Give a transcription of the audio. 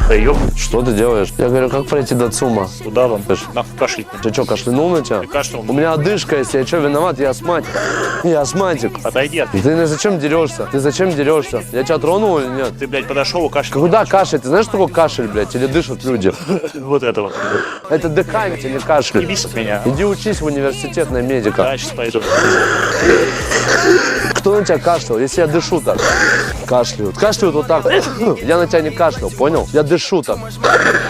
Да ёб, Что ты делаешь? Я говорю, как пройти до ЦУМа? куда вам? Нахуй кашлять. Ты что, кашлянул на тебя? Ты кашлянул. У меня одышка, если я что, виноват, я астматик. Я астматик. Отойди от меня. Ты зачем дерешься? Ты зачем дерешься? Я тебя тронул или нет? Ты, блядь, подошел и кашлял. Куда кашель? Ты знаешь, что такое кашель, блядь? Или дышат люди? Вот это вот. Это дыхание, не кашель. Ебись от меня. Иди учись в университет на медика. Да, сейчас пойду. Кто на тебя кашлял? Если я дышу так. Кашляют. Кашляют вот так. Я на тебя не кашлял, понял? Я дышу так.